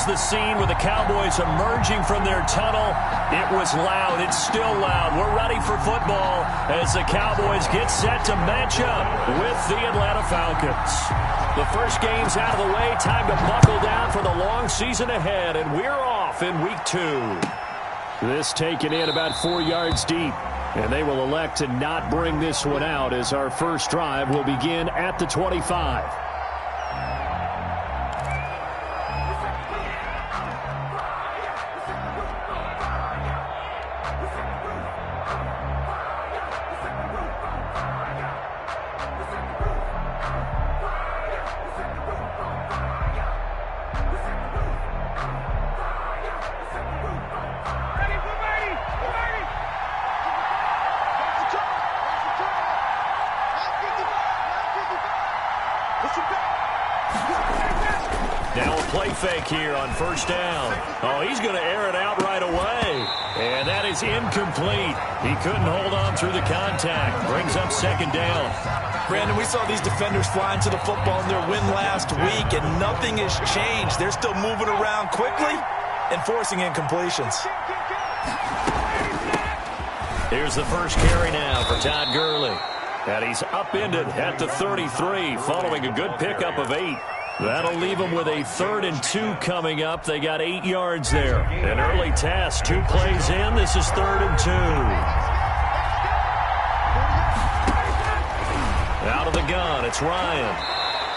was the scene with the Cowboys emerging from their tunnel. It was loud. It's still loud. We're ready for football as the Cowboys get set to match up with the Atlanta Falcons. The first game's out of the way. Time to buckle down for the long season ahead, and we're off in week 2. This taken in about 4 yards deep, and they will elect to not bring this one out as our first drive will begin at the 25. Now a play fake here on first down. Oh, he's going to air it out right away. And that is incomplete. He couldn't hold on through the contact. Brings up second down. Brandon, we saw these defenders flying to the football in their win last week, and nothing has changed. They're still moving around quickly and forcing incompletions. Here's the first carry now for Todd Gurley. And he's upended at the 33 following a good pickup of 8. That'll leave them with a 3rd and 2 coming up. They got 8 yards there. An early task, 2 plays in. This is 3rd and 2. Out of the gun, it's Ryan.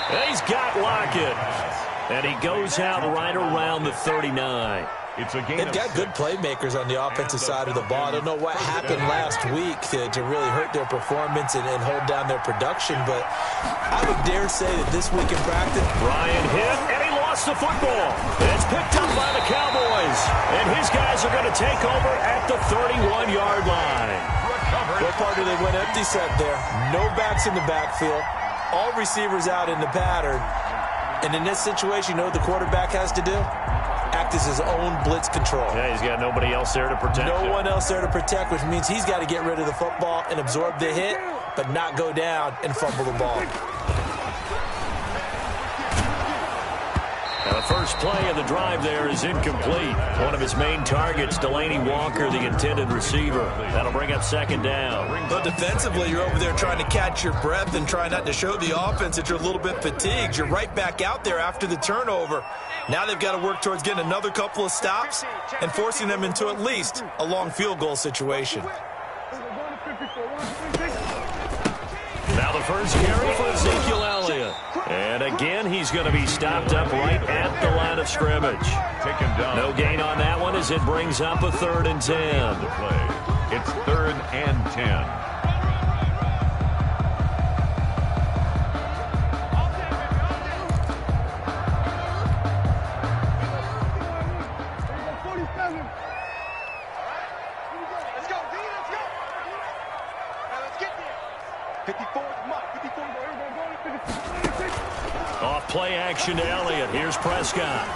And he's got Lockett. And he goes out right around the 39. They've got good playmakers on the offensive side of the ball. I don't know what happened last week to really hurt their performance and hold down their production, but I would dare say that this week in practice, Ryan hit, and he lost the football. It's picked up by the Cowboys, and his guys are going to take over at the 31-yard line. What part do they went empty set there? No backs in the backfield. All receivers out in the pattern. And in this situation, you know what the quarterback has to do? Act as his own blitz control. Yeah, he's got nobody else there to protect him. No one else there to protect, which means he's got to get rid of the football and absorb the hit, but not go down and fumble the ball. Now, the first play of the drive there is incomplete. One of his main targets, Delaney Walker, the intended receiver. That'll bring up second down. But defensively, you're over there trying to catch your breath and try not to show the offense that you're a little bit fatigued. You're right back out there after the turnover. Now they've got to work towards getting another couple of stops and forcing them into at least a long field goal situation. Now the first carry for Ezekiel Elliott. And again, he's going to be stopped up right at the line of scrimmage. No gain on that one as it brings up a 3rd and 10. It's 3rd and 10. Off play action to Elliott. Here's Prescott.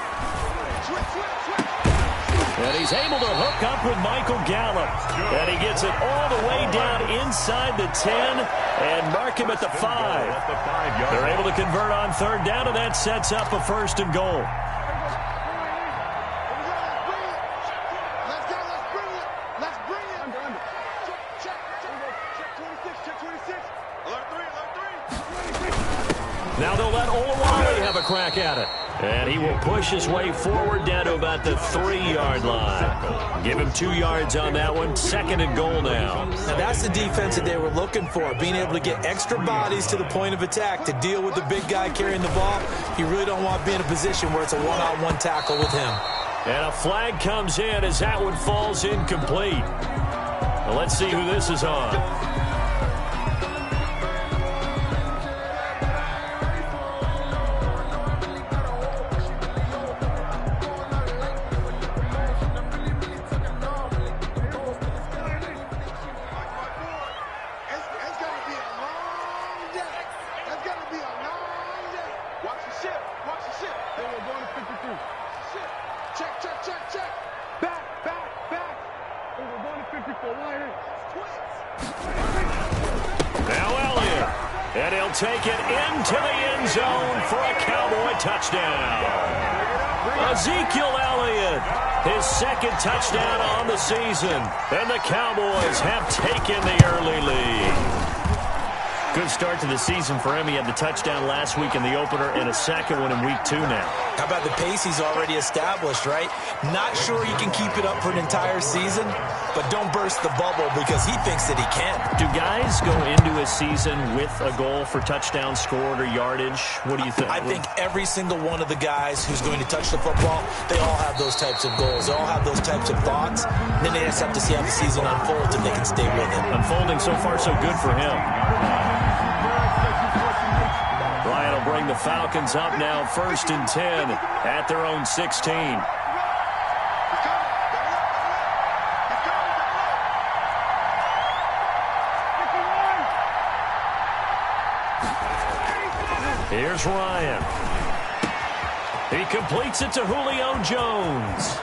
And he's able to hook up with Michael Gallup. And he gets it all the way down inside the 10 and mark him at the 5. They're able to convert on 3rd down, and that sets up a 1st and goal. Now they'll let Olawale have a crack at it. And he will push his way forward down to about the 3-yard line. Give him 2 yards on that one. 2nd and goal now. Now that's the defense that they were looking for, being able to get extra bodies to the point of attack to deal with the big guy carrying the ball. You really don't want to be in a position where it's a one-on-one tackle with him. And a flag comes in as that one falls incomplete. Well, let's see who this is on. Now Elliott, and he'll take it into the end zone for a Cowboy touchdown. Ezekiel Elliott, his second touchdown on the season. And the Cowboys have taken the early lead. Good start to the season for him. He had the touchdown last week in the opener and a second one in week 2 now. How about the pace he's already established, right? Not sure he can keep it up for an entire season, but don't burst the bubble because he thinks that he can. Do guys go into a season with a goal for touchdown scored or yardage? What do you think? I think every single one of the guys who's going to touch the football, they all have those types of goals. They all have those types of thoughts. And then they just have to see how the season unfolds and they can stay with it. Unfolding so far so good for him. Ryan will bring the Falcons up now, 1st and 10 at their own 16. Here's Ryan. He completes it to Julio Jones.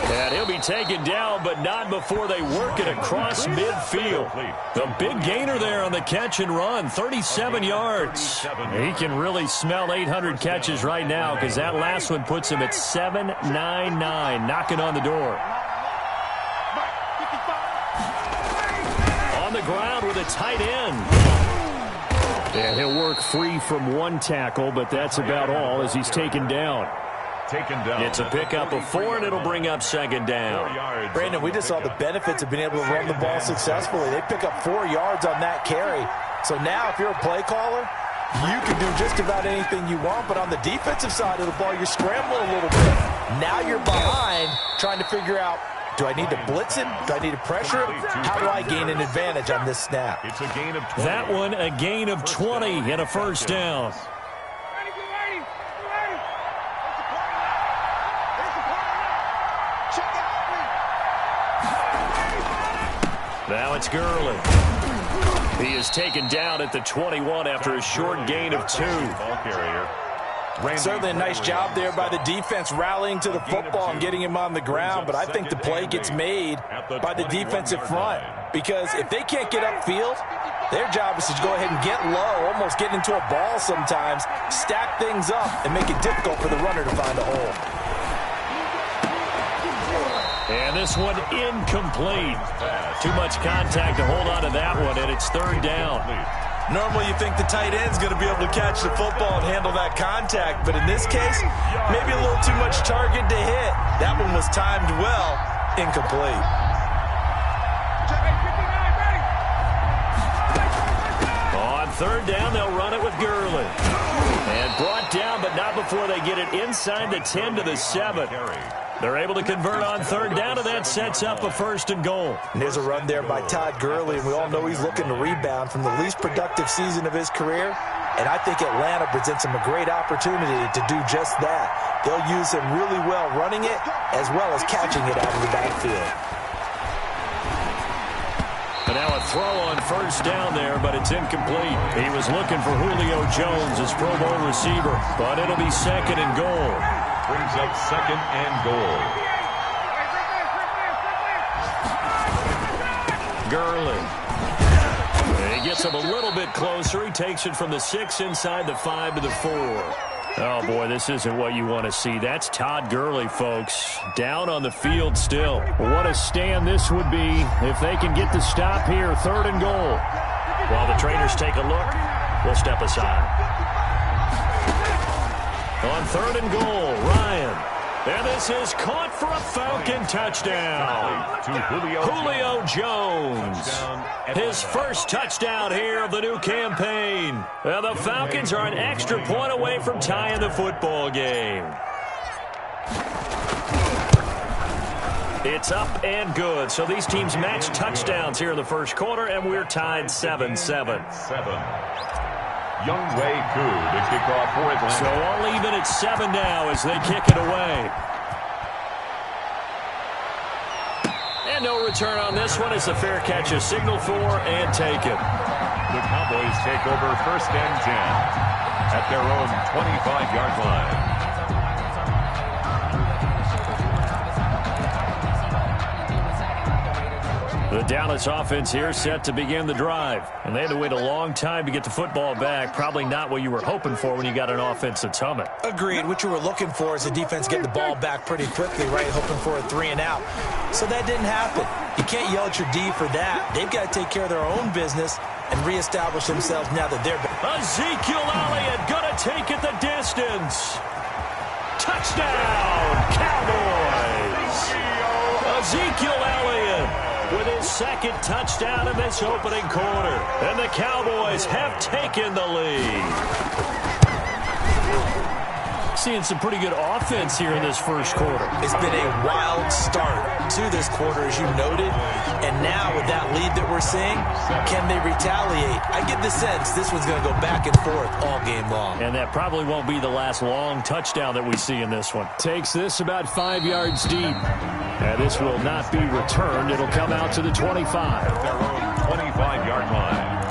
And he'll be taken down, but not before they work it across midfield. The big gainer there on the catch and run, 37 yards. He can really smell 800 catches right now because that last one puts him at 799, knocking on the door. On the ground with a tight end. And he'll work free from one tackle, but that's about all as he's taken down. It's a pickup of 4, and it'll bring up 2nd down. Brandon, we just saw the benefits of being able to run the ball successfully. They pick up 4 yards on that carry. So now if you're a play caller, you can do just about anything you want, but on the defensive side of the ball, you're scrambling a little bit. Now you're behind trying to figure out, do I need to blitz him? Do I need to pressure him? How do I gain an advantage on this snap? It's a gain of 20. That one, a gain of 20 and a 1st down. Now it's Gurley. He is taken down at the 21 after a short gain of 2. Ball carrier. Certainly a nice job there by the defense rallying to the football and getting him on the ground, but I think the play gets made by the defensive front because if they can't get upfield, their job is to go ahead and get low, almost get into a ball sometimes, stack things up, and make it difficult for the runner to find a hole. And this one incomplete. Too much contact to hold on to that one, and it's 3rd down. Normally you think the tight end's going to be able to catch the football and handle that contact, but in this case, maybe a little too much target to hit. That one was timed well, incomplete. On 3rd down, they'll run it with Gurley. And brought down, but not before they get it inside the 10 to the 7. They're able to convert on 3rd down, and that sets up a 1st and goal. And there's a run there by Todd Gurley, and we all know he's looking to rebound from the least productive season of his career. And I think Atlanta presents him a great opportunity to do just that. They'll use him really well running it as well as catching it out of the backfield. And now a throw on 1st down there, but it's incomplete. He was looking for Julio Jones, his Pro Bowl receiver, but it'll be 2nd and goal. Brings up 2nd and goal. Gurley. He gets him a little bit closer. He takes it from the 6 inside the 5 to the 4. Oh, boy, this isn't what you want to see. That's Todd Gurley, folks. Down on the field still. What a stand this would be if they can get the stop here. 3rd and goal. While the trainers take a look, we'll step aside. On 3rd and goal, Ryan. And this is caught for a Falcon touchdown. To Julio Jones. His 1st touchdown here of the new campaign. And the Falcons are an extra point away from tying the football game. It's up and good. So these teams match touchdowns here in the 1st quarter, and we're tied 7-7. Young Wei Koo to kick off for Atlanta. So all even at 7 now as they kick it away. And no return on this one as the fair catch is signaled for and taken. The Cowboys take over 1st and 10 at their own 25-yard line. The Dallas offense here set to begin the drive. And they had to wait a long time to get the football back. Probably not what you were hoping for when you got an offense that's humming. Agreed. What you were looking for is the defense getting the ball back pretty quickly, right? Hoping for a 3 and out. So that didn't happen. You can't yell at your D for that. They've got to take care of their own business and reestablish themselves now that they're back. Ezekiel Elliott going to take it the distance. Touchdown, Cowboys. Ezekiel Elliott with his second touchdown in this opening quarter. And the Cowboys have taken the lead. Seeing some pretty good offense here in this first quarter. It's been a wild start to this quarter, as you noted. And now with that lead that we're seeing, can they retaliate? I get the sense this one's going to go back and forth all game long. And that probably won't be the last long touchdown that we see in this one. Takes this about 5 yards deep. And this will not be returned. It'll come out to the 25. Their own 25-yard line.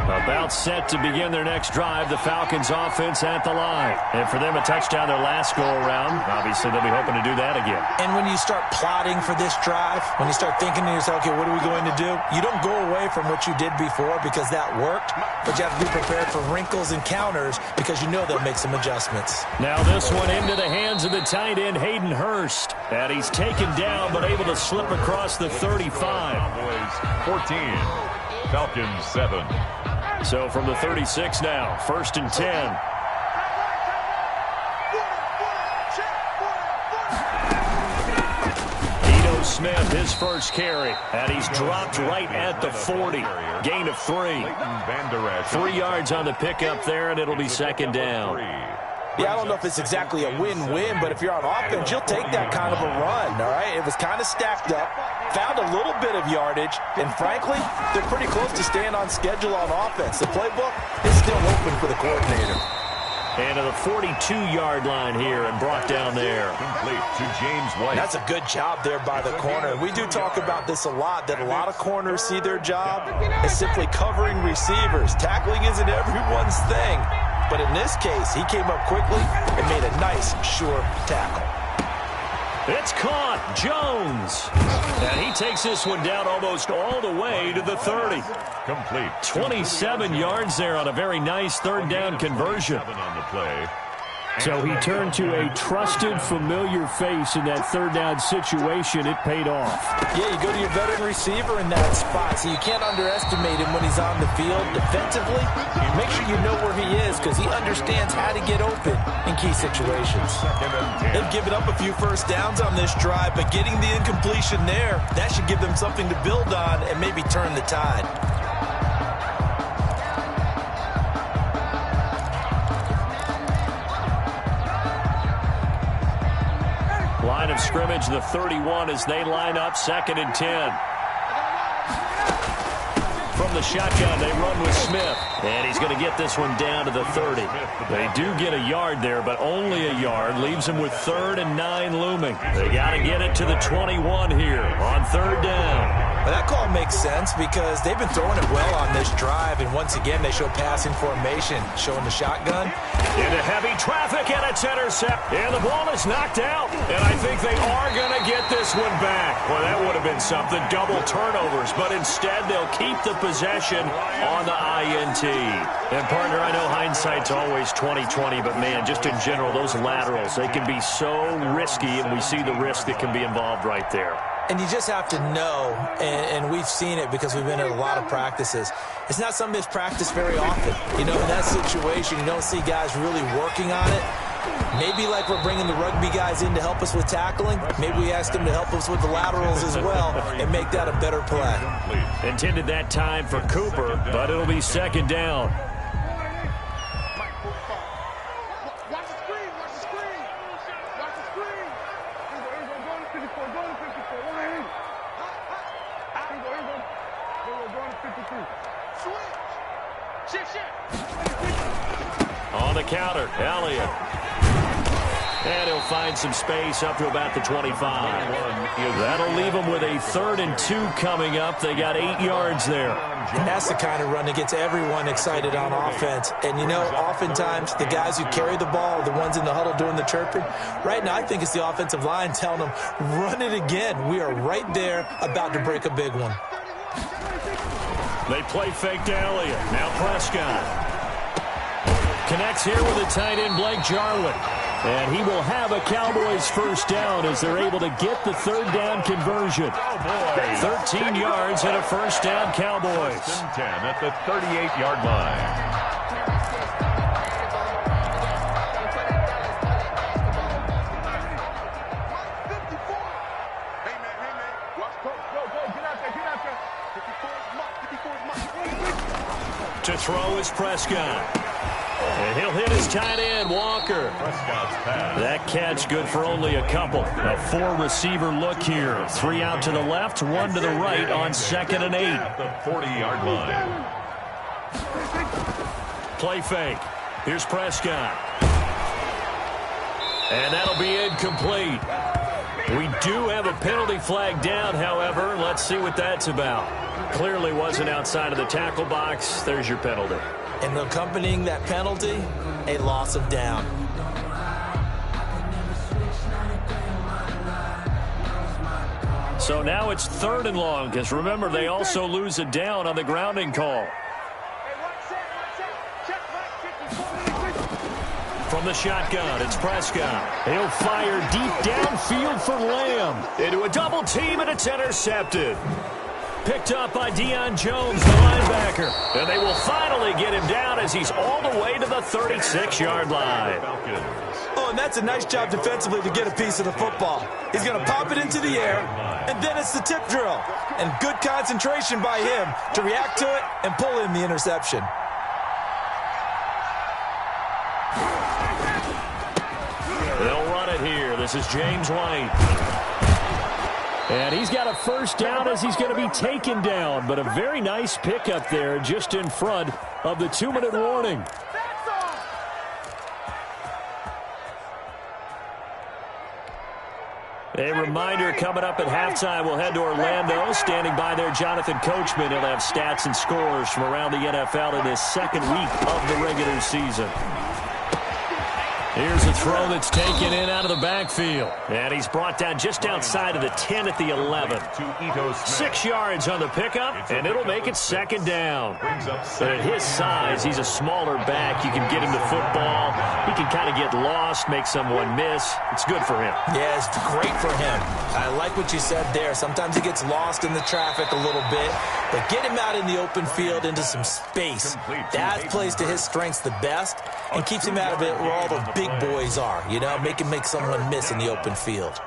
About set to begin their next drive. The Falcons offense at the line. And for them, a touchdown their last go-around. Obviously, they'll be hoping to do that again. And when you start plotting for this drive, when you start thinking to yourself, okay, what are we going to do? You don't go away from what you did before because that worked, but you have to be prepared for wrinkles and counters because you know they'll make some adjustments. Now this one into the hands of the tight end, Hayden Hurst. And he's taken down but able to slip across the 35. Cowboys 14, Falcons 7. So from the 36 now, 1st and 10. Ito Smith, his first carry. And he's dropped right at the 40. Gain of 3. 3 yards on the pickup there, and it'll be second down. Yeah, I don't know if it's exactly a win-win, but if you're on offense, you'll take that kind of a run, all right? It was kind of stacked up, found a little bit of yardage, and frankly, they're pretty close to staying on schedule on offense. The playbook is still open for the coordinator. And to the 42-yard line here and brought down there. Complete to James White. That's a good job there by the corner. We do talk about this a lot, that a lot of corners see their job as simply covering receivers. Tackling isn't everyone's thing. But in this case, he came up quickly and made a nice, sure tackle. It's caught. Jones. And he takes this one down almost all the way to the 30. Complete. 27 yards there on a very nice third down conversion. On the play. So he turned to a trusted, familiar face in that third down situation. It paid off. Yeah, you go to your veteran receiver in that spot, so you can't underestimate him when he's on the field defensively. Make sure you know where he is because he understands how to get open in key situations. They've given up a few first downs on this drive, but getting the incompletion there, that should give them something to build on and maybe turn the tide. Line of scrimmage, the 31 as they line up, 2nd and 10. From the shotgun, they run with Smith. And he's going to get this one down to the 30. They do get a yard there, but only a yard. Leaves them with 3rd and 9 looming. They got to get it to the 21 here on 3rd down. Well, that call makes sense because they've been throwing it well on this drive. And once again, they show passing formation, showing the shotgun. Into heavy traffic, and it's intercept. And the ball is knocked out. And I think they are going to get this one back. Well, that would have been something. Double turnovers. But instead, they'll keep the possession on the INT. And, partner, I know hindsight's always 20/20, but, man, just in general, those laterals, they can be so risky, and we see the risk that can be involved right there. And you just have to know, and we've seen it because we've been at a lot of practices, it's not something that's practiced very often. You know, in that situation, you don't see guys really working on it. Maybe like we're bringing the rugby guys in to help us with tackling, maybe we ask them to help us with the laterals as well and make that a better play. Intended that time for Cooper, but it'll be 2nd down. On the counter, Elliott. And he'll find some space up to about the 25. That'll leave them with a 3rd and 2 coming up. They got 8 yards there. And that's the kind of run that gets everyone excited on offense. And, you know, oftentimes the guys who carry the ball are the ones in the huddle doing the chirping. Right now, I think it's the offensive line telling them, run it again. We are right there about to break a big one. They play fake to Elliott. Now Prescott. Connects here with a tight end, Blake Jarwin. And he will have a Cowboys first down as they're able to get the 3rd down conversion. 13 yards and a first down, Cowboys. 10 at the 38-yard line. To throw is Prescott. And he'll hit his tight end, Walker. That catch good for only a couple. A 4-receiver look here. 3 out to the left, 1 to the right on 2nd and 8. At the 40-yard line. Play fake. Here's Prescott. And that'll be incomplete. We do have a penalty flag down, however. Let's see what that's about. Clearly wasn't outside of the tackle box. There's your penalty. And accompanying that penalty, a loss of down. So now it's 3rd and long, because remember, they also lose a down on the grounding call. From the shotgun, it's Prescott. He'll fire deep downfield for Lamb. Into a double team, and it's intercepted. Picked up by Deion Jones, the linebacker. And they will finally get him down as he's all the way to the 36-yard line. Oh, and that's a nice job defensively to get a piece of the football. He's going to pop it into the air, and then it's the tip drill. And good concentration by him to react to it and pull in the interception. They'll run it here. This is James White. And he's got a first down as he's going to be taken down. But a very nice pickup there just in front of the 2-minute warning. A reminder coming up at halftime, we'll head to Orlando. Standing by there, Jonathan Coachman. He'll have stats and scores from around the NFL in this 2nd week of the regular season. Here's a throw that's taken in out of the backfield. And he's brought down just outside of the 10 at the 11. 6 yards on the pickup, and it'll make it 2nd down. But at his size, he's a smaller back. You can get him the football. He can kind of get lost, make someone miss. It's good for him. Yeah, it's great for him. I like what you said there. Sometimes he gets lost in the traffic a little bit, but get him out in the open field into some space. That plays to his strengths the best and keeps him out of it where all the big boys are, you know, make someone miss in the open field.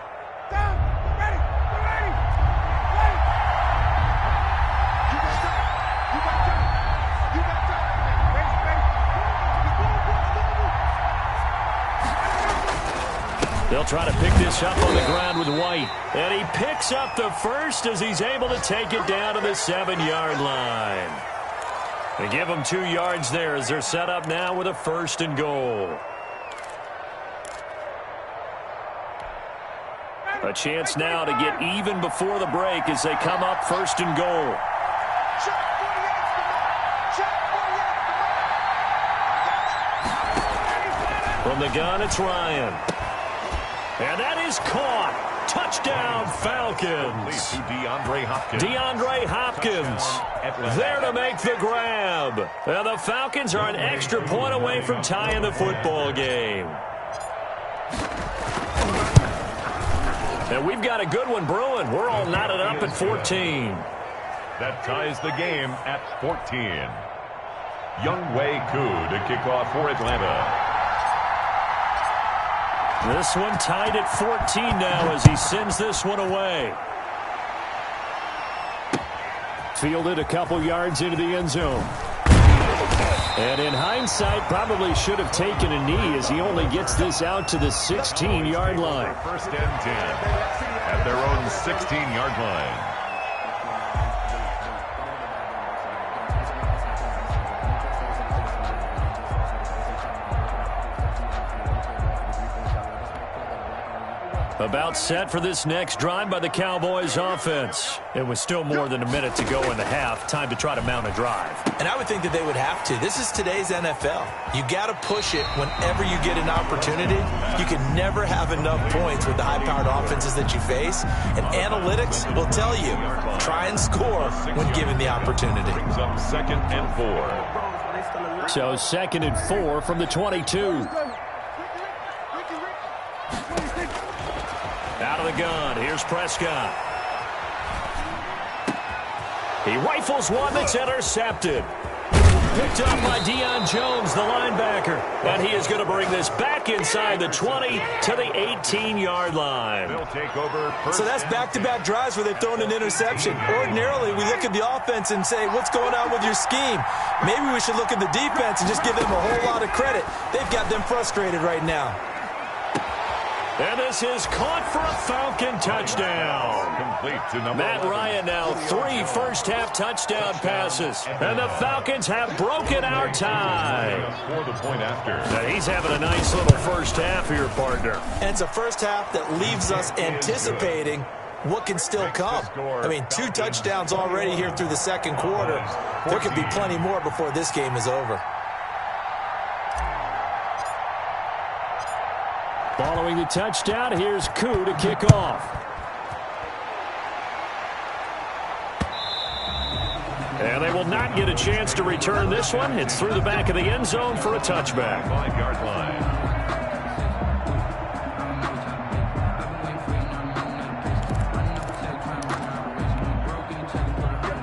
They'll try to pick this up on the ground with White. And he picks up the first as he's able to take it down to the 7-yard line. They give them 2 yards there as they're set up now with a 1st and goal. A chance now to get even before the break as they come up 1st and goal. From the gun, it's Ryan. And that is caught. Touchdown, Falcons. DeAndre Hopkins there to make the grab. And the Falcons are an extra point away from tying the football game. And we've got a good one brewing. We're all knotted up at 14. That ties the game at 14. Younghoe Koo to kick off for Atlanta. This one tied at 14 now as he sends this one away. Fielded a couple yards into the end zone. And in hindsight, probably should have taken a knee as he only gets this out to the 16-yard line. 1st and 10 at their own 16-yard line. About set for this next drive by the Cowboys offense. It was still more than a minute to go in the half. Time to try to mount a drive. And I would think that they would have to. This is today's NFL. You got to push it whenever you get an opportunity. You can never have enough points with the high-powered offenses that you face. And analytics will tell you, try and score when given the opportunity. Brings up 2nd and 4. So 2nd and 4 from the 22. Out of the gun, here's Prescott. He rifles one that's intercepted. Picked up by Deion Jones, the linebacker. And he is going to bring this back inside the 20 to the 18-yard line. They'll take over. So that's back-to-back drives where they've thrown an interception. Ordinarily, we look at the offense and say, what's going on with your scheme? Maybe we should look at the defense and just give them a whole lot of credit. They've got them frustrated right now. And this is caught for a Falcon touchdown. Complete to number Matt 11. Ryan now 3 first-half touchdown passes. And the Falcons have broken our tie. For the point after. Now he's having a nice little first half here, partner. And it's a first half that leaves us anticipating what can still come. I mean, 2 touchdowns already here through the second quarter. There could be plenty more before this game is over. Following the touchdown, here's Koo to kick off. And they will not get a chance to return this one. It's through the back of the end zone for a touchback. 5-yard line.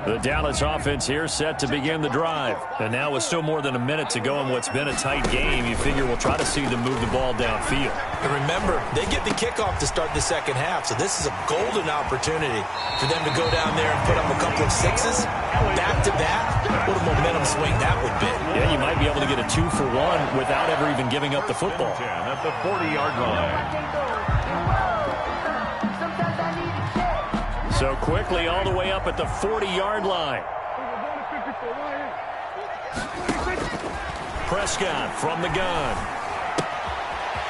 The Dallas offense here set to begin the drive. And now with still more than a minute to go in what's been a tight game, you figure we'll try to see them move the ball downfield. And remember, they get the kickoff to start the second half, so this is a golden opportunity for them to go down there and put up a couple of sixes back-to-back. What a momentum swing that would be. Yeah, you might be able to get a 2-for-1 without ever even giving up the football. 10 at the 40-yard line. So quickly all the way up at the 40-yard line. Prescott from the gun.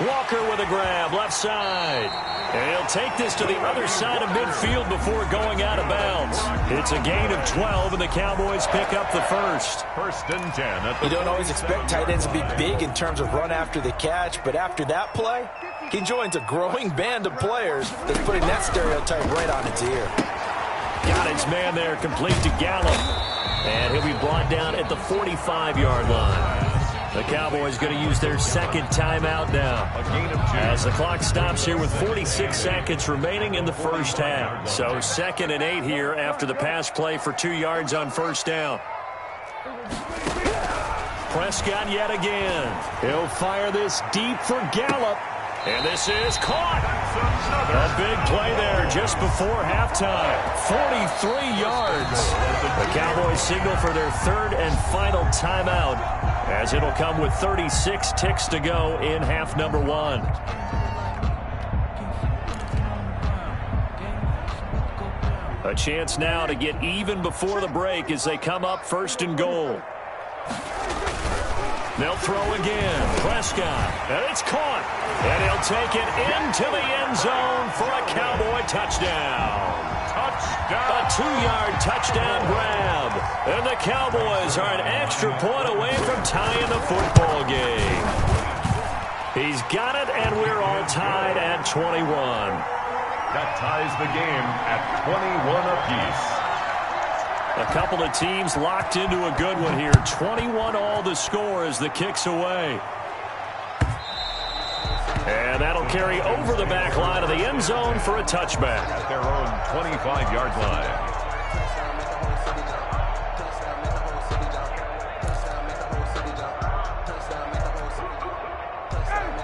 Walker with a grab, left side. And he'll take this to the other side of midfield before going out of bounds. It's a gain of 12, and the Cowboys pick up the first. 1st and 10 at the You don't always expect tight ends to be big in terms of run after the catch, but after that play, he joins a growing band of players that's putting that stereotype right on its ear. Got his man there, complete to Gallup. And he'll be brought down at the 45-yard line. The Cowboys going to use their second timeout now. A gain of 2. As the clock stops here with 46 seconds remaining in the first half. So 2nd and 8 here after the pass play for 2 yards on first down. Prescott yet again. He'll fire this deep for Gallup. And this is caught. A big play there just before halftime. 43 yards. The Cowboys signal for their 3rd and final timeout, as it'll come with 36 ticks to go in half number 1. A chance now to get even before the break as they come up 1st and goal. They'll throw again. Prescott. And it's caught. And he'll take it into the end zone for a Cowboy touchdown. Touchdown. A 2-yard touchdown grab. And the Cowboys are an extra point away from tying the football game. He's got it, and we're all tied at 21. That ties the game at 21 apiece. A couple of teams locked into a good one here. 21 all the score as the kick's away. And that'll carry over the back line of the end zone for a touchback. At their own 25-yard line.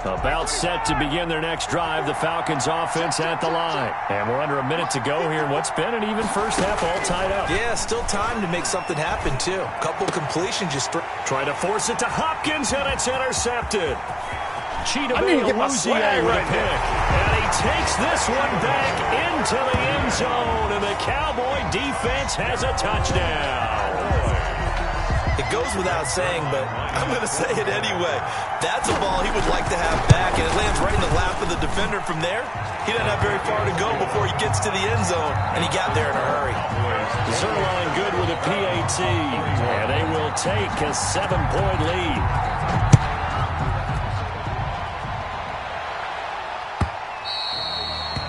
About set to begin their next drive, the Falcons offense at the line. And we're under a minute to go here in what's been an even first half, all tied up. Yeah, still time to make something happen, too. A couple completions just... Try to force it to Hopkins, and it's intercepted. Chidobe Awuzie with a pick. And he takes this one back into the end zone, and the Cowboy defense has a touchdown. It goes without saying, but I'm going to say it anyway. That's a ball he would like to have back, and it lands right in the lap of the defender from there. He doesn't have very far to go before he gets to the end zone, and he got there in a hurry. Zerline good with a PAT, and they will take a 7-point lead.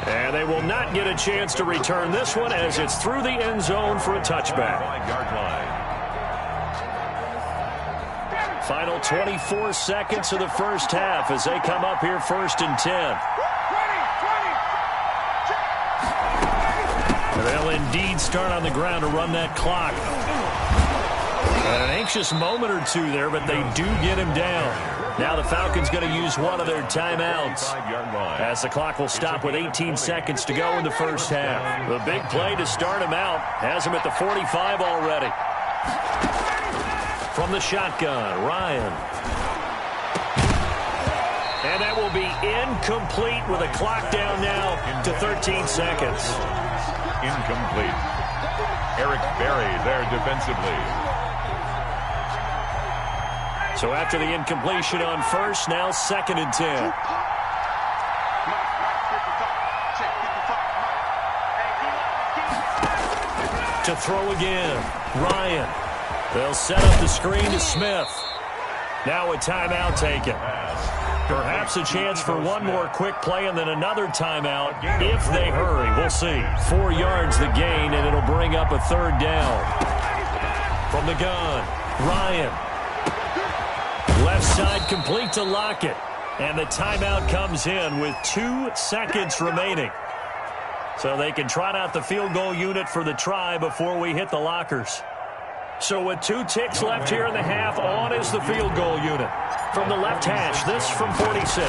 And they will not get a chance to return this one as it's through the end zone for a touchback. Final 24 seconds of the first half as they come up here 1st and 10. They'll indeed start on the ground to run that clock. And an anxious moment or two there, but they do get him down. Now the Falcons going to use one of their timeouts as the clock will stop with 18 seconds to go in the first half. The big play to start him out has him at the 45 already. From the shotgun, Ryan. And that will be incomplete with a clock down now to 13 seconds. Incomplete. Eric Berry there defensively. So after the incompletion on first, now 2nd and 10. To throw again, Ryan. They'll set up the screen to Smith. Now a timeout taken. Perhaps a chance for one more quick play and then another timeout if they hurry. We'll see. 4 yards the gain, and it'll bring up a 3rd down. From the gun, Ryan. Left side complete to Lockett. And the timeout comes in with 2 seconds remaining. So they can trot out the field goal unit for the try before we hit the lockers. So with 2 ticks left here in the half, on is the field goal unit. From the left hash, this from 46.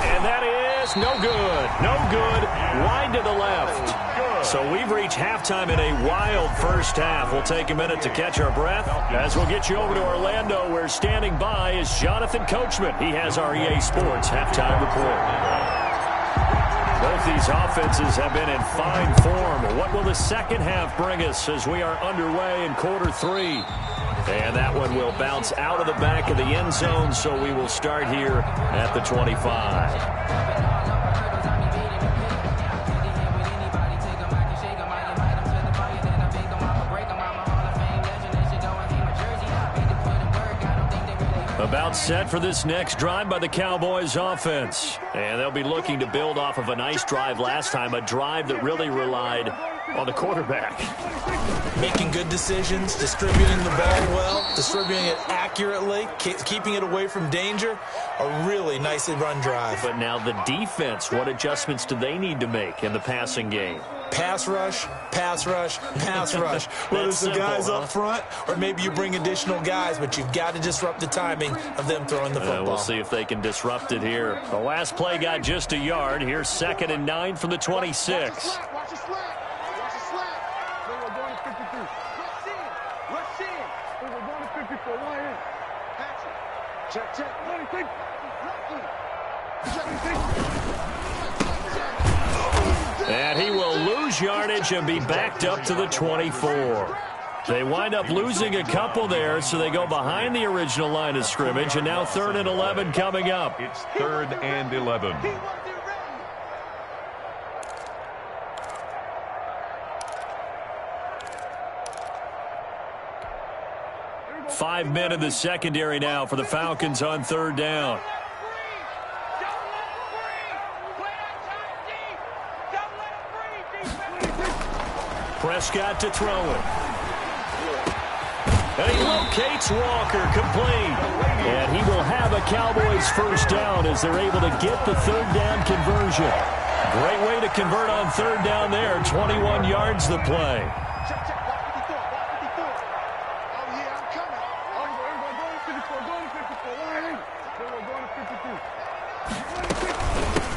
And that is no good. No good. Wide to the left. So we've reached halftime in a wild first half. We'll take a minute to catch our breath as we'll get you over to Orlando, where standing by is Jonathan Coachman. He has our EA Sports halftime report. Both these offenses have been in fine form. What will the second half bring us as we are underway in quarter 3? And that one will bounce out of the back of the end zone, so we will start here at the 25. About set for this next drive by the Cowboys offense. And they'll be looking to build off of a nice drive last time, a drive that really relied on the quarterback. Making good decisions, distributing the ball well, distributing it accurately, keeping it away from danger. A really nicely run drive. But now the defense, what adjustments do they need to make in the passing game? Pass rush, pass rush, pass rush. Whether it's the guys up front or maybe you bring additional guys, but you've got to disrupt the timing of them throwing the football. We'll see if they can disrupt it here. The last play got just a yard. Here's 2nd and 9 from the 26. And he will lose yardage and be backed up to the 24. They wind up losing a couple there, so they go behind the original line of scrimmage, and now 3rd and 11 coming up. It's 3rd and 11. Five men in the secondary now for the Falcons on 3rd down. Prescott to throw it. And he locates Walker, complete. And he will have a Cowboys 1st down as they're able to get the 3rd down conversion. Great way to convert on 3rd down there. 21 yards the play.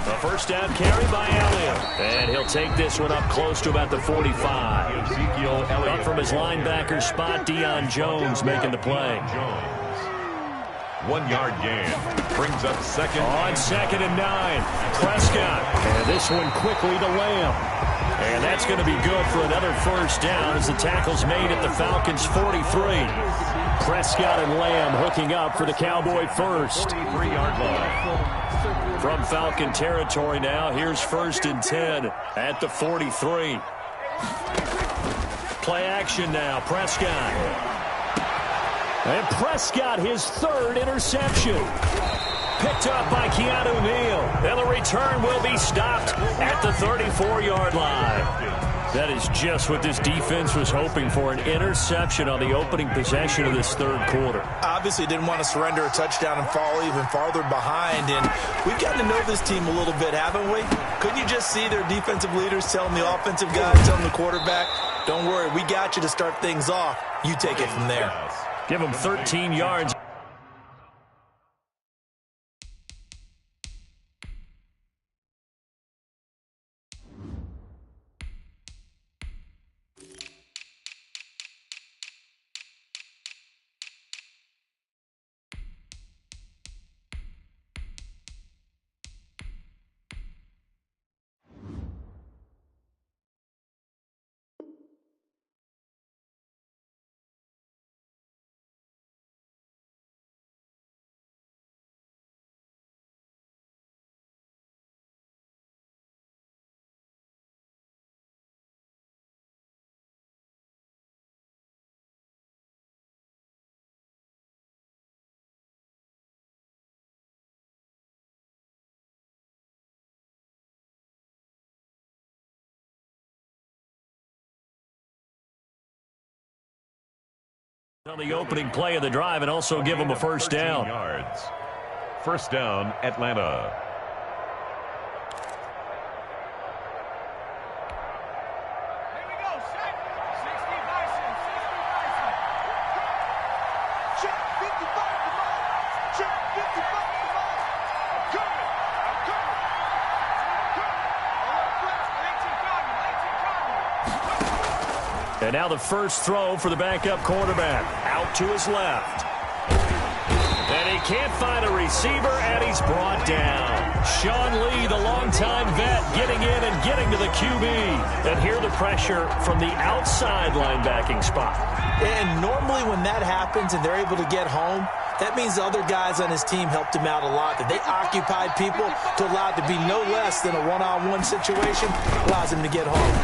A 1st down carry by Elliott. And he'll take this one up close to about the 45. Ezekiel Elliott. Up from his linebacker spot, Deion Jones making the play. 1-yard gain. Brings up second. On 2nd and 9. Prescott. And this one quickly to Lamb. And that's going to be good for another first down as the tackle's made at the Falcons' 43. Prescott and Lamb hooking up for the Cowboy first. 43-yard line. From Falcon territory now, here's 1st and 10 at the 43. Play action now, Prescott. And Prescott, his 3rd interception. Picked up by Keanu Neal. And the return will be stopped at the 34-yard line. That is just what this defense was hoping for, an interception on the opening possession of this 3rd quarter. Obviously didn't want to surrender a touchdown and fall even farther behind. And we've gotten to know this team a little bit, haven't we? Couldn't you just see their defensive leaders telling the offensive guys, telling the quarterback, don't worry, we got you to start things off. You take it from there. Give them 13 yards. On the opening play of the drive and also give them a first down. Yards. First down, Atlanta. Here we go, set. 60 Bison, 60 Bison. Check 55 to mine. Check 55 to mine. I'm coming. I'm coming. And now the first throw for the backup quarterback. Out to his left. And he can't find a receiver, and he's brought down. Sean Lee, the longtime vet, getting in and getting to the QB. And here the pressure from the outside linebacking spot. And normally when that happens and they're able to get home, that means the other guys on his team helped him out a lot. That they occupied people to allow it to be no less than a one-on-one situation, allows him to get home.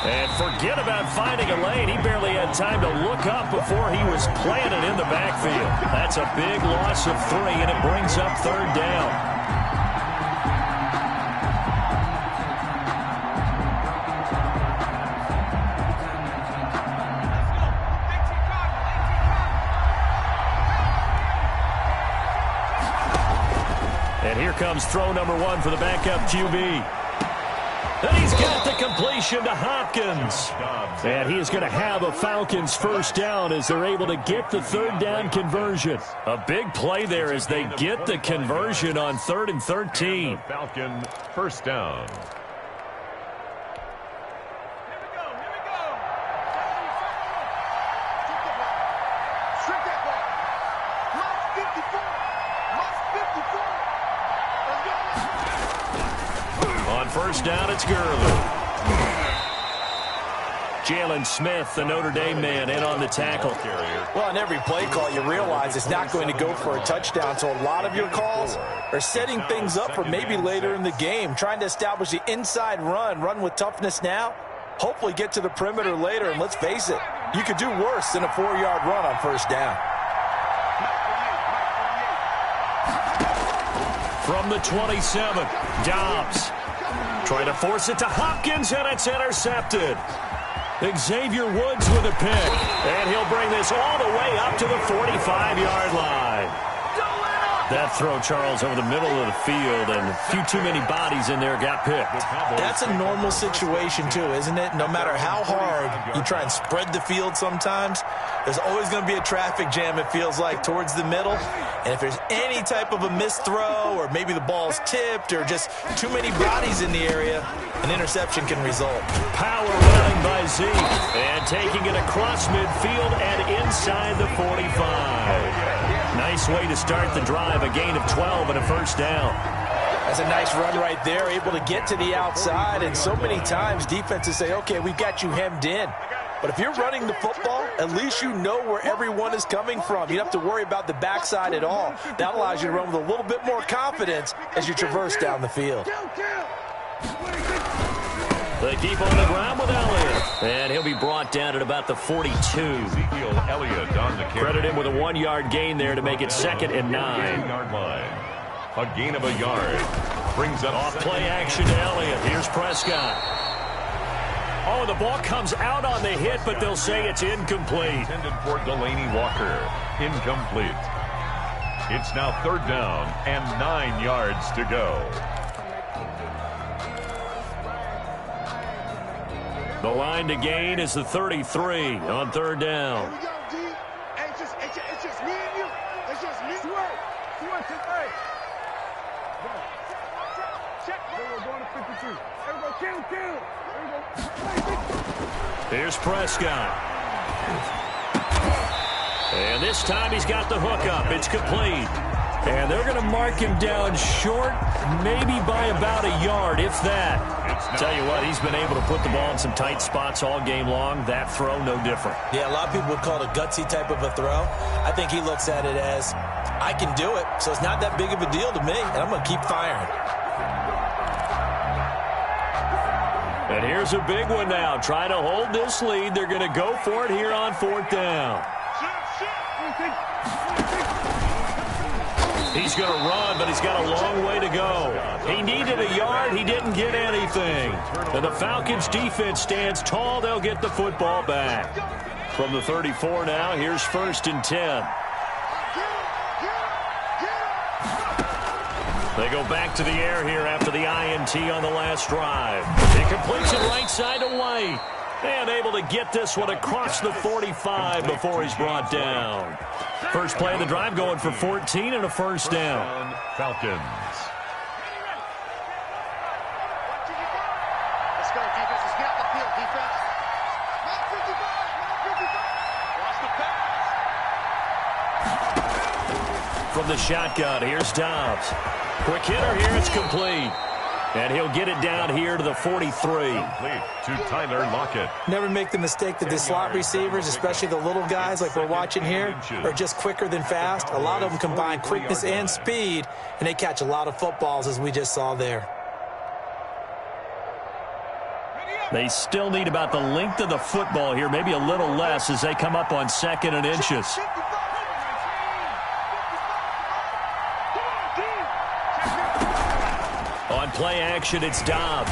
And forget about finding a lane. He barely had time to look up before he was planted in the backfield. That's a big loss of 3, and it brings up 3rd down. And here comes throw number 1 for the backup QB. And he's got the completion to Hopkins. And he is going to have a Falcons first down as they're able to get the 3rd down conversion. A big play there as they get the conversion on 3rd and 13. Falcon first down. First down, it's Gurley. Jalen Smith, the Notre Dame man, in on the tackle. Well, on every play call, you realize it's not going to go for a touchdown. So a lot of your calls are setting things up for maybe later in the game, trying to establish the inside run with toughness now, hopefully get to the perimeter later. And let's face it, you could do worse than a 4-yard run on first down. From the 27, Dobbs. Trying to force it to Hopkins, and it's intercepted. Xavier Woods with a pick. And he'll bring this all the way up to the 45-yard line. That throw, Charles, over the middle of the field, and a few too many bodies in there got picked. That's a normal situation, too, isn't it? No matter how hard you try and spread the field sometimes, there's always going to be a traffic jam, it feels like, towards the middle. And if there's any type of a missed throw, or maybe the ball's tipped, or just too many bodies in the area, an interception can result. Power running by Zeke, and taking it across midfield and inside the 45. Nice way to start the drive, a gain of 12 and a first down. That's a nice run right there, able to get to the outside, and so many times defenses say, okay, we've got you hemmed in. But if you're running the football, at least you know where everyone is coming from. You don't have to worry about the backside at all. That allows you to run with a little bit more confidence as you traverse down the field. They keep on the ground with Elliott, and he'll be brought down at about the 42. Elliott on the carry. Credit him with a 1-yard gain there to make it 2nd and 9. Yard line. A gain of a yard. Brings up Off play action to Elliott. Here's Prescott. Oh, the ball comes out on the hit, but they'll say it's incomplete. Intended for Delaney Walker. Incomplete. It's now 3rd down and 9 yards to go. The line to gain is the 33 on 3rd down. Here we go, D. It's just me and you. It's just me. Switch it, hey. Go. Check. We're going to 53. There we go, kill. There we go. Here's Prescott. And this time he's got the hook up. It's complete. And they're going to mark him down short, maybe by about a yard, if that. Tell you what, he's been able to put the ball in some tight spots all game long. That throw, no different. Yeah, a lot of people would call it a gutsy type of a throw. I think he looks at it as, I can do it, so it's not that big of a deal to me, and I'm going to keep firing. And here's a big one now. Trying to hold this lead. They're going to go for it here on 4th down. He's going to run, but he's got a long way to go. He needed a yard. He didn't get anything. And the Falcons' defense stands tall. They'll get the football back. From the 34 now, here's 1st and 10. They go back to the air here after the INT on the last drive. He completes it right side to White. And able to get this one across the 45 before he's brought down. First play of the drive going for 14 and a first down. Falcons. Let's go, defense. Let's get out the field, defense. Not 55. Watch the pass. From the shotgun, here's Dobbs. Quick hitter here, it's complete. And he'll get it down here to the 43. Complete to Tyler Lockett. Never make the mistake that the slot receivers, especially the little guys like we're watching here, are just quicker than fast. A lot of them combine quickness and speed, and they catch a lot of footballs, as we just saw there. They still need about the length of the football here, maybe a little less as they come up on 2nd and inches. On play action, it's Dobbs.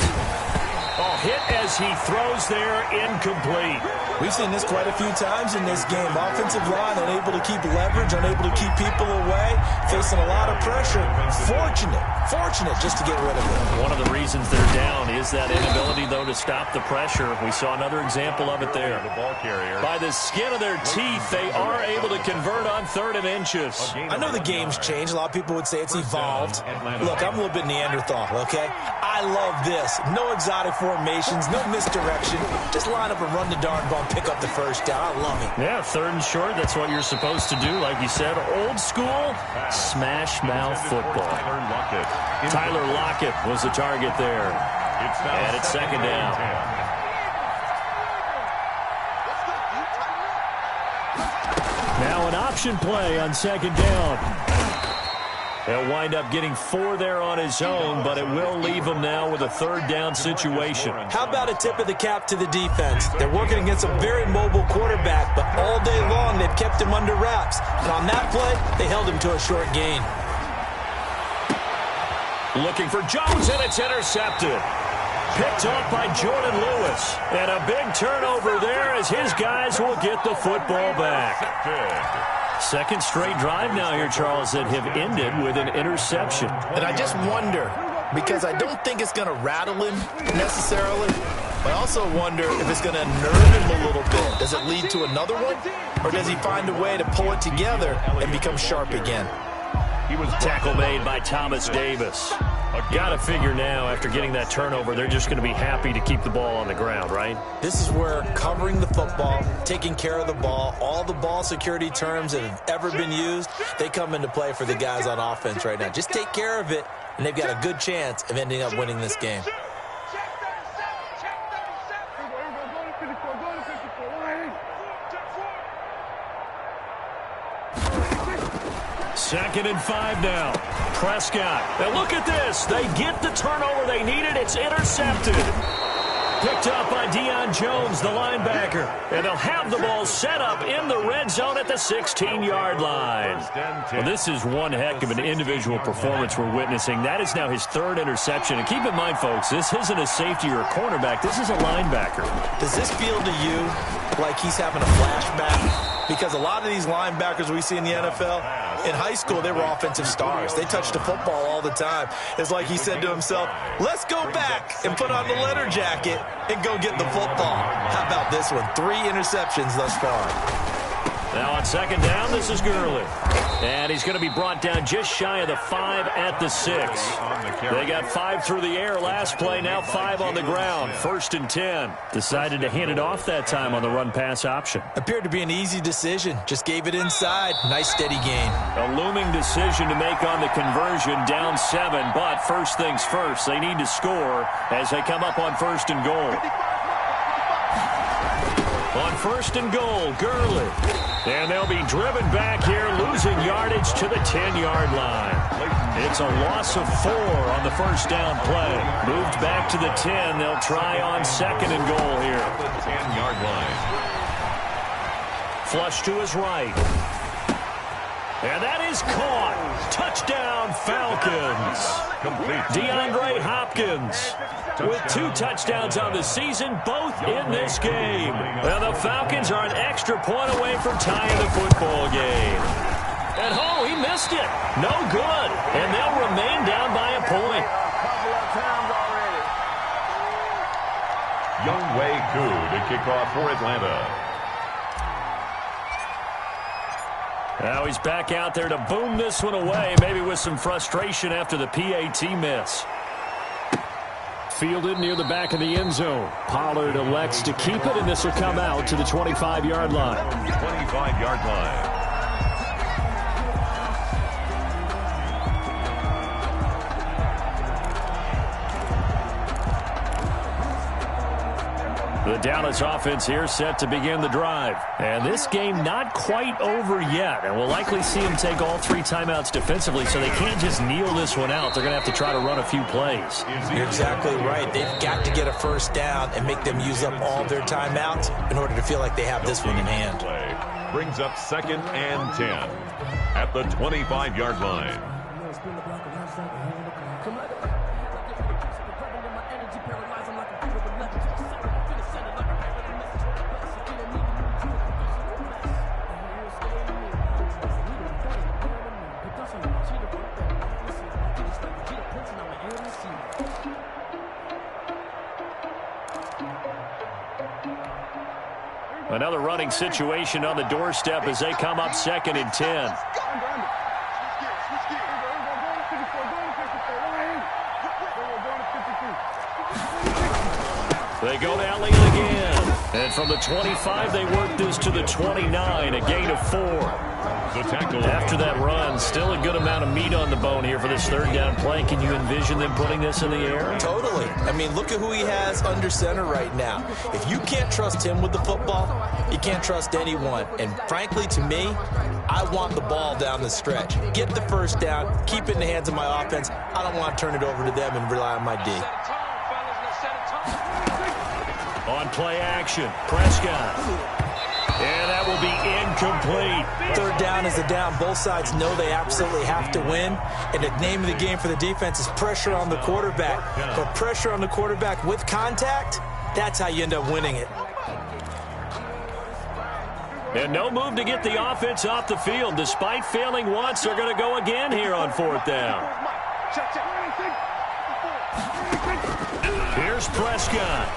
Oh, hit as he throws there, incomplete. We've seen this quite a few times in this game. Offensive line unable to keep leverage, unable to keep people away, facing a lot of pressure. Fortunate just to get rid of it. One of the reasons they're down is that inability, though, to stop the pressure. We saw another example of it there. The ball carrier. By the skin of their teeth, they are able to convert on 3rd and inches. I know the game's changed. A lot of people would say it's evolved. Look, I'm a little bit Neanderthal, okay? I love this. No exotic formations, no misdirection. Just line up and run the darn ball, pick up the first down. I love it. Yeah, 3rd and short, that's what you're supposed to do. Like you said, old school, smash mouth football. Tyler Lockett was the target there. And it's 2nd down. Now an option play on 2nd down. He'll wind up getting 4 there on his own, but it will leave him now with a 3rd down situation. How about a tip of the cap to the defense? They're working against a very mobile quarterback, but all day long they've kept him under wraps. And on that play, they held him to a short gain. Looking for Jones, and it's intercepted. Picked off by Jordan Lewis. And a big turnover there as his guys will get the football back. Second straight drive now here, Charles, that have ended with an interception. And I just wonder, because I don't think it's going to rattle him necessarily, but I also wonder if it's going to nerve him a little bit. Does it lead to another one? Or does he find a way to pull it together and become sharp again? He was tackle made by Thomas Davis. Got to figure now, after getting that turnover, they're just going to be happy to keep the ball on the ground, right? This is where covering the football, taking care of the ball, all the ball security terms that have ever been used, they come into play for the guys on offense right now. Just take care of it, and they've got a good chance of ending up winning this game. Second and 5 now. Prescott. And look at this. They get the turnover they needed. It's intercepted. Picked up by Deion Jones, the linebacker. And they'll have the ball set up in the red zone at the 16-yard line. Well, this is one heck of an individual performance we're witnessing. That is now his third interception. And keep in mind, folks, this isn't a safety or a cornerback. This is a linebacker. Does this feel to you like he's having a flashback? Because a lot of these linebackers we see in the NFL, in high school, they were offensive stars. They touched the football all the time. It's like he said to himself, let's go back and put on the letter jacket and go get the football. How about this one? 3 interceptions thus far. Now on second down, this is Gurley. And he's going to be brought down just shy of the 5 at the 6. They got 5 through the air last play, now 5 on the ground. 1st and 10. Decided to hand it off that time on the run-pass option. Appeared to be an easy decision. Just gave it inside. Nice steady gain. A looming decision to make on the conversion, down 7. But first things first, they need to score as they come up on 1st and goal. On 1st and goal, Gurley. And they'll be driven back here, losing yardage to the 10-yard line. It's a loss of 4 on the first down play. Moved back to the 10. They'll try on 2nd and goal here. The 10-yard line. Flush to his right. And that is caught. Touchdown, Falcons. Complete. DeAndre Hopkins with 2 touchdowns on the season, both in this game. And the Falcons are an extra point away from tying the football game. And he missed it. No good. And they'll remain down by a point. Young Wei Koo to kick off for Atlanta. Now he's back out there to boom this one away, maybe with some frustration after the PAT miss. Fielded near the back of the end zone. Pollard elects to keep it, and this will come out to the 25-yard line. 25-yard line. The Dallas offense here set to begin the drive. And this game not quite over yet. And we'll likely see them take all 3 timeouts defensively, so they can't just kneel this one out. They're going to have to try to run a few plays. You're exactly right. They've got to get a first down and make them use up all their timeouts in order to feel like they have this one in hand. Brings up 2nd and 10 at the 25-yard line. Another running situation on the doorstep as they come up 2nd and 10. They go to Elliott again. And from the 25, they work this to the 29, a gain of 4. The tackle. After that run, still a good amount of meat on the bone here for this 3rd down play. Can you envision them putting this in the air? Totally. I mean, look at who he has under center right now. If you can't trust him with the football, you can't trust anyone. And frankly, to me, I want the ball down the stretch. Get the first down, keep it in the hands of my offense. I don't want to turn it over to them and rely on my D. On play action, Prescott. And that will be incomplete. 3rd down is a down. Both sides know they absolutely have to win. And the name of the game for the defense is pressure on the quarterback. But pressure on the quarterback with contact, that's how you end up winning it. And no move to get the offense off the field. Despite failing once, they're going to go again here on 4th down. Here's Prescott.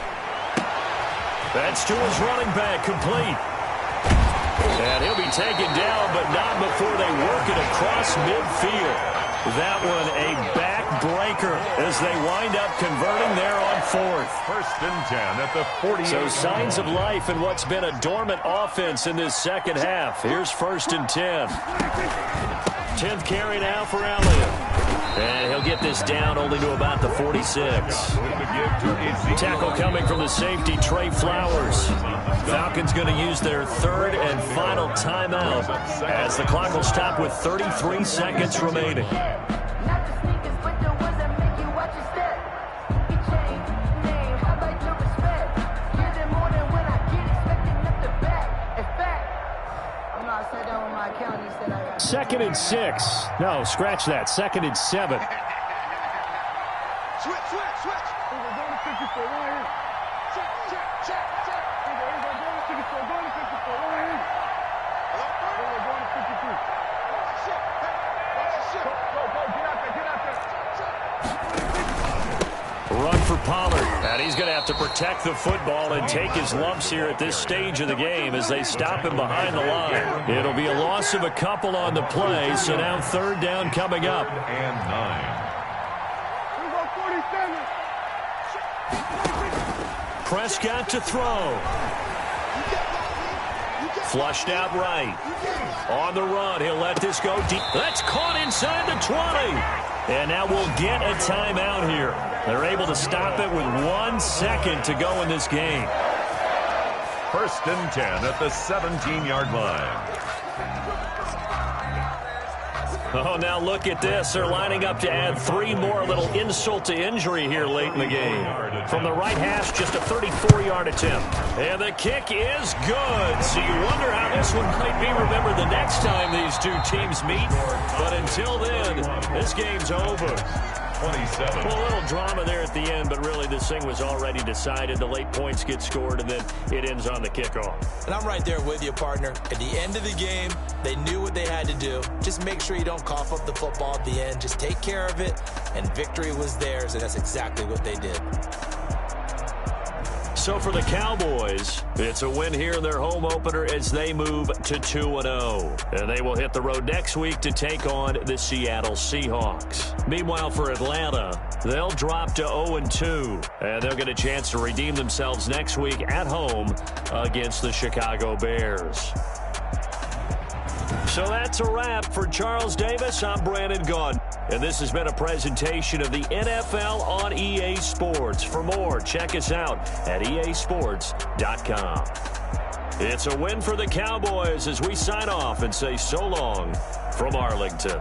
That's to his running back, complete. And he'll be taken down, but not before they work it across midfield. That one a backbreaker as they wind up converting there on 4th. 1st and 10 at the 48. So signs of life in what's been a dormant offense in this second half. Here's 1st and 10. 10th carry now for Elliott. And he'll get this down only to about the 46. Tackle coming from the safety, Trey Flowers. Falcons going to use their 3rd and final timeout as the clock will stop with 33 seconds remaining. Second and 6. No, scratch that. 2nd and 7. Switch. We're going to 54. One hand. Check. We're going to 54. Going to 54. One hand. We're going to 53. Watch the ship. Watch the ship. Go. Get out there. Run for Pollard. And he's going to have to protect the football and take his lumps here at this stage of the game as they stop him behind the line. It'll be a loss of a couple on the play, so now 3rd down coming up. And 9. Prescott to throw. Flushed out right. On the run, he'll let this go deep. That's caught inside the 20. And now we'll get a timeout here. They're able to stop it with 1 second to go in this game. 1st and 10 at the 17-yard line. Oh, now look at this. They're lining up to add 3 more, a little insult to injury here late in the game. From the right hash, just a 34-yard attempt. And the kick is good. So you wonder how this one might be remembered the next time these two teams meet. But until then, this game's over. 27. Well, a little drama there at the end, but really this thing was already decided. The late points get scored, and then it ends on the kickoff. And I'm right there with you, partner. At the end of the game, they knew what they had to do. Just make sure you don't cough up the football at the end. Just take care of it, and victory was theirs, and that's exactly what they did. So for the Cowboys, it's a win here in their home opener as they move to 2-0. And they will hit the road next week to take on the Seattle Seahawks. Meanwhile, for Atlanta, they'll drop to 0-2. And they'll get a chance to redeem themselves next week at home against the Chicago Bears. So that's a wrap. For Charles Davis, I'm Brandon Gaudin. And this has been a presentation of the NFL on EA Sports. For more, check us out at easports.com. It's a win for the Cowboys as we sign off and say so long from Arlington.